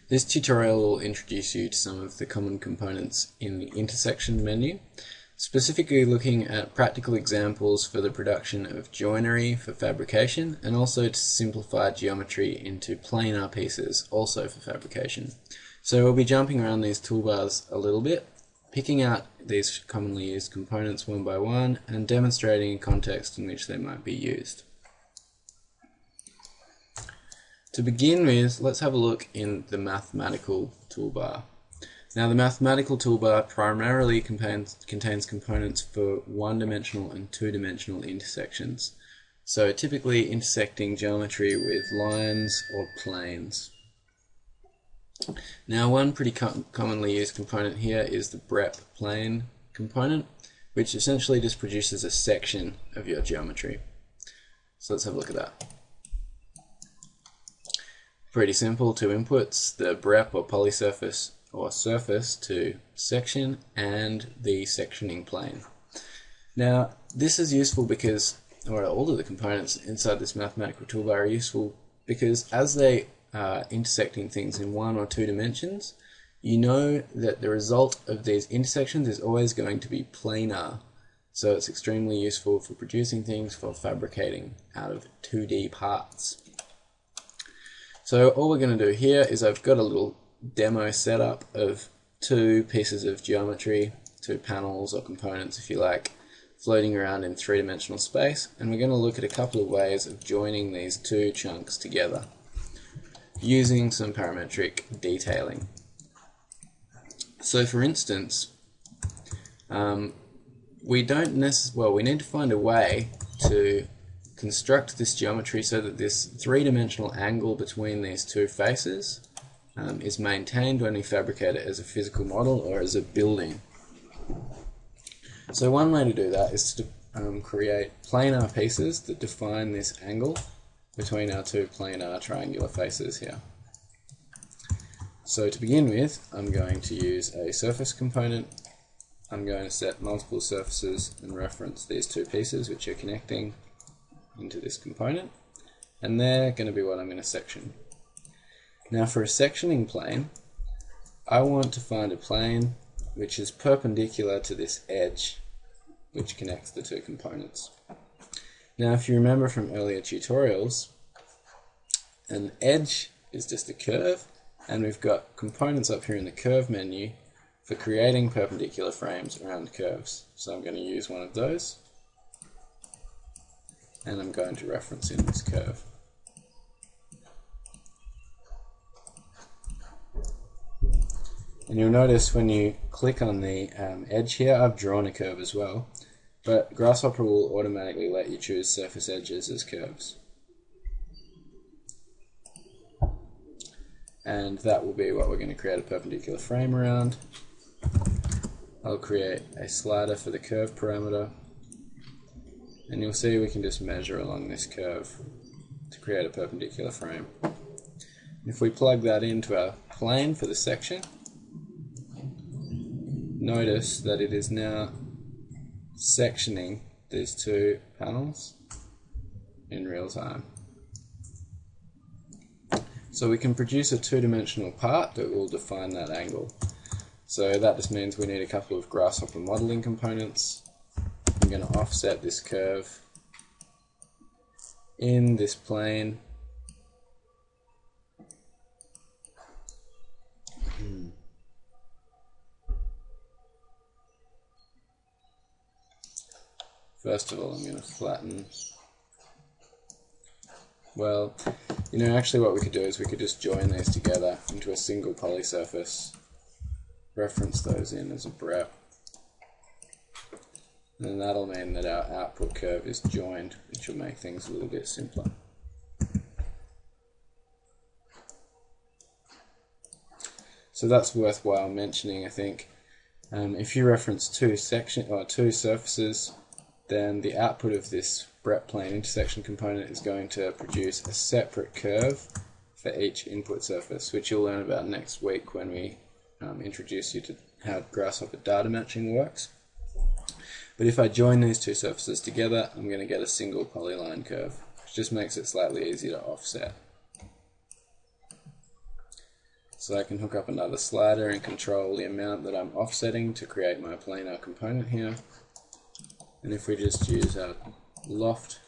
This tutorial will introduce you to some of the common components in the intersection menu, specifically looking at practical examples for the production of joinery for fabrication, and also to simplify geometry into planar pieces, also for fabrication. So we'll be jumping around these toolbars a little bit, picking out these commonly used components one by one, and demonstrating a context in which they might be used. To begin with, let's have a look in the mathematical toolbar. Now, the mathematical toolbar primarily contains components for one-dimensional and two-dimensional intersections. So typically intersecting geometry with lines or planes. Now, one pretty commonly used component here is the BREP plane component, which essentially just produces a section of your geometry. So let's have a look at that. Pretty simple, two inputs, the BREP or polysurface or surface to section and the sectioning plane. Now, this is useful because, or all of the components inside this mathematical toolbar are useful because as they are intersecting things in one or two dimensions, you know that the result of these intersections is always going to be planar. So it's extremely useful for producing things, for fabricating out of 2D parts. So all we're going to do here is I've got a little demo setup of two pieces of geometry, two panels or components if you like, floating around in three-dimensional space, and we're going to look at a couple of ways of joining these two chunks together using some parametric detailing. So for instance, we need to find a way to construct this geometry so that this three-dimensional angle between these two faces is maintained when we fabricate it as a physical model or as a building. So one way to do that is to create planar pieces that define this angle between our two planar triangular faces here. So to begin with, I'm going to use a surface component. I'm going to set multiple surfaces and reference these two pieces which are connecting into this component, and they're going to be what I'm going to section. Now for a sectioning plane, I want to find a plane which is perpendicular to this edge which connects the two components. Now if you remember from earlier tutorials, an edge is just a curve, and we've got components up here in the curve menu for creating perpendicular frames around curves. So I'm going to use one of those, and I'm going to reference in this curve. And you'll notice when you click on the edge here, I've drawn a curve as well, but Grasshopper will automatically let you choose surface edges as curves. And that will be what we're going to create a perpendicular frame around. I'll create a slider for the curve parameter, and you'll see we can just measure along this curve to create a perpendicular frame. If we plug that into our plane for the section, notice that it is now sectioning these two panels in real time. So we can produce a two-dimensional part that will define that angle. So that just means we need a couple of Grasshopper modeling components. I'm going to offset this curve in this plane. First of all, I'm going to flatten. Well, actually what we could do is we could just join these together into a single polysurface, reference those in as a BREP, and that'll mean that our output curve is joined, which will make things a little bit simpler. So that's worthwhile mentioning, I think. If you reference two surfaces, then the output of this BREP plane intersection component is going to produce a separate curve for each input surface, which you'll learn about next week when we introduce you to how Grasshopper data matching works. But if I join these two surfaces together, I'm going to get a single polyline curve, which just makes it slightly easier to offset. So I can hook up another slider and control the amount that I'm offsetting to create my planar component here. And if we just use our loft,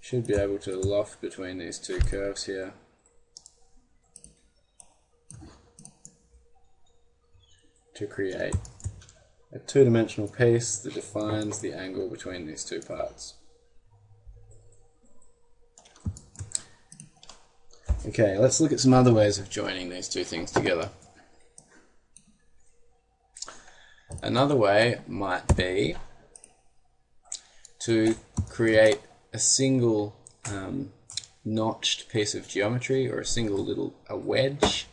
should be able to loft between these two curves here. To create a two-dimensional piece that defines the angle between these two parts. Okay, let's look at some other ways of joining these two things together. Another way might be to create a single notched piece of geometry, or a single a wedge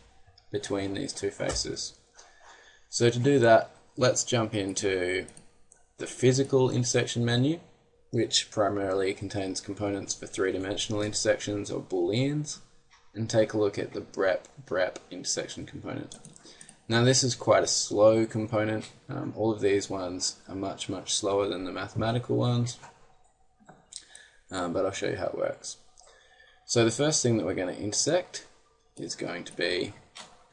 between these two faces. So to do that, let's jump into the physical intersection menu, which primarily contains components for three-dimensional intersections or booleans, and take a look at the brep intersection component. Now this is quite a slow component. All of these ones are much slower than the mathematical ones, but I'll show you how it works. So the first thing that we're going to intersect is going to be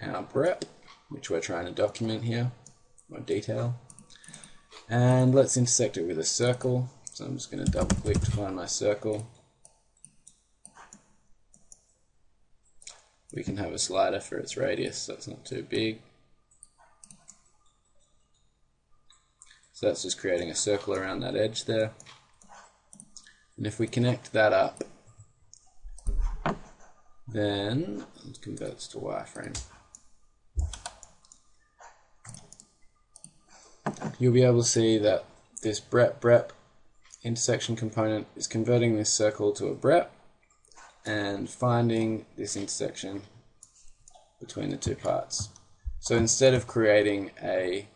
our brep, which we're trying to document here, or detail. And let's intersect it with a circle. So I'm just going to double click to find my circle. We can have a slider for its radius, so it's not too big. So that's just creating a circle around that edge there. And if we connect that up, then it converts to wireframe. You'll be able to see that this brep intersection component is converting this circle to a brep and finding this intersection between the two parts. So instead of creating a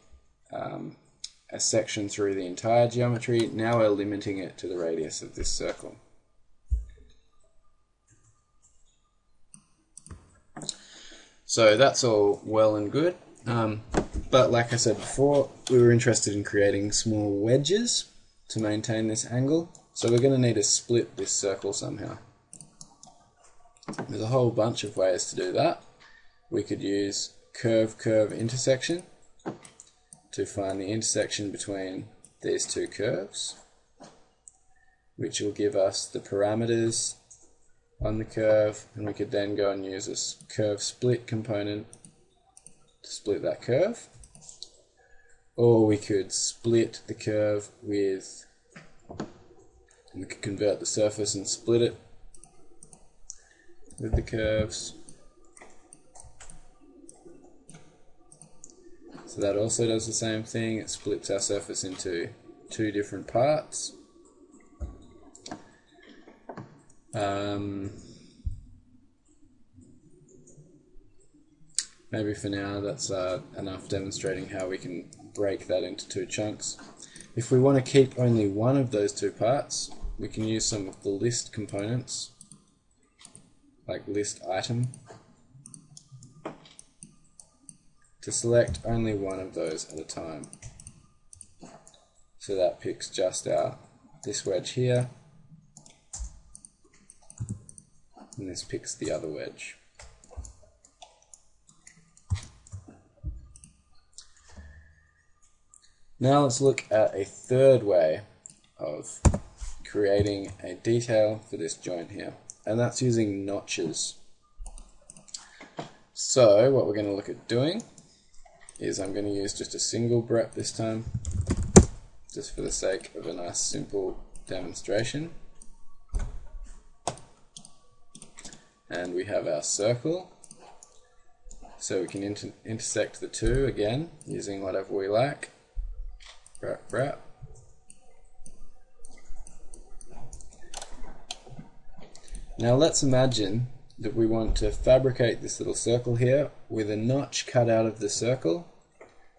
section through the entire geometry, now we're limiting it to the radius of this circle. So that's all well and good, but like I said before, we were interested in creating small wedges to maintain this angle, so we're going to need to split this circle somehow. There's a whole bunch of ways to do that. We could use curve intersection to find the intersection between these two curves, which will give us the parameters on the curve, and we could then go and use this curve split component to split that curve. Or we could split the curve with, and we could convert the surface and split it with the curves. So that also does the same thing, it splits our surface into two different parts. Maybe for now that's enough demonstrating how we can break that into two chunks. If we want to keep only one of those two parts, we can use some of the list components, like list item, to select only one of those at a time. So that picks just out this wedge here, and this picks the other wedge. Now let's look at a third way of creating a detail for this joint here, and that's using notches. So what we're going to look at doing is I'm going to use just a single brep this time, just for the sake of a nice simple demonstration. And we have our circle, so we can intersect the two again using whatever we like. Brep. Now let's imagine that we want to fabricate this little circle here with a notch cut out of the circle.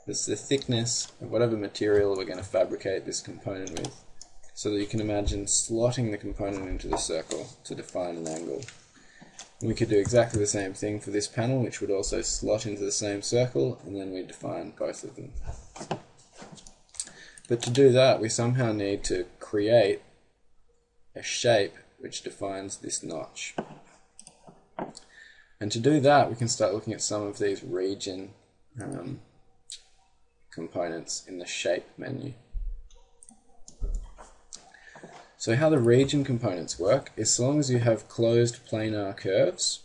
That's the thickness of whatever material we're going to fabricate this component with, so that you can imagine slotting the component into the circle to define an angle. And we could do exactly the same thing for this panel, which would also slot into the same circle, and then we define both of them. But to do that, we somehow need to create a shape which defines this notch. And to do that, we can start looking at some of these region components in the shape menu. So how the region components work is, so long as you have closed planar curves,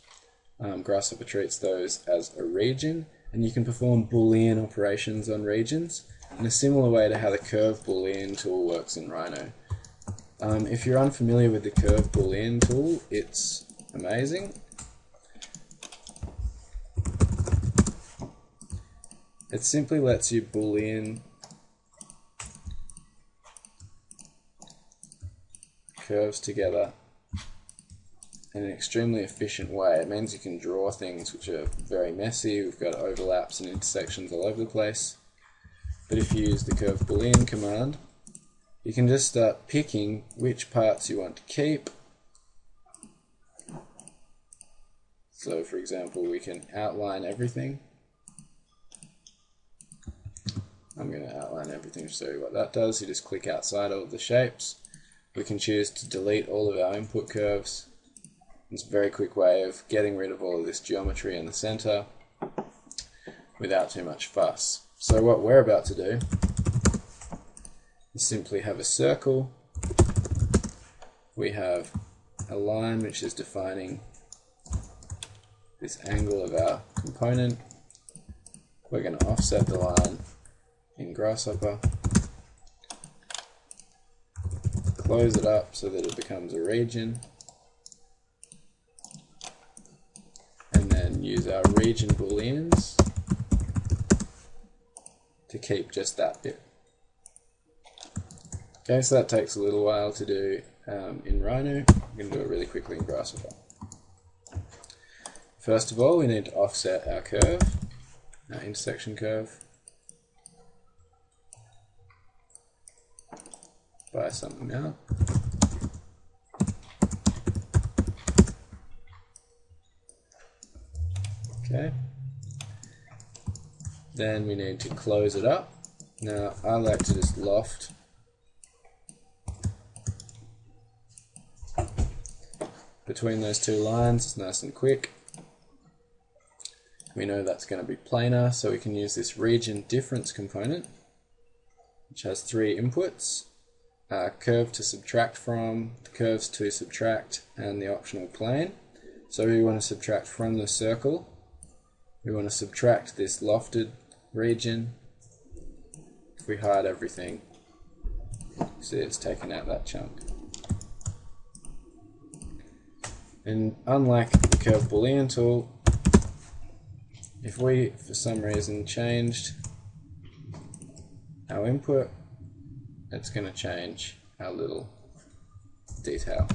Grasshopper treats those as a region, and you can perform Boolean operations on regions in a similar way to how the curve Boolean tool works in Rhino. If you're unfamiliar with the curve Boolean tool, it's amazing. It simply lets you Boolean curves together in an extremely efficient way. It means you can draw things which are very messy. We've got overlaps and intersections all over the place. But if you use the curve Boolean command, you can just start picking which parts you want to keep. So for example, we can outline everything. I'm going to outline everything to show you what that does. You just click outside all of the shapes. We can choose to delete all of our input curves. It's a very quick way of getting rid of all of this geometry in the center without too much fuss. So what we're about to do is simply have a circle. We have a line which is defining this angle of our component. We're going to offset the line in Grasshopper, close it up so that it becomes a region, and then use our region booleans to keep just that bit. Okay, so that takes a little while to do in Rhino. I'm going to do it really quickly in Grasshopper. First of all, we need to offset our curve, our intersection curve, by some amount. Okay. Then we need to close it up. Now I like to just loft between those two lines. It's nice and quick. We know that's going to be planar, so we can use this region difference component, which has 3 inputs. Curve to subtract from, the curves to subtract, and the optional plane. So we want to subtract from the circle. We want to subtract this lofted region. If we hide everything, see it's taken out that chunk. And unlike the curve Boolean tool, if we for some reason changed our input, it's going to change our little detail.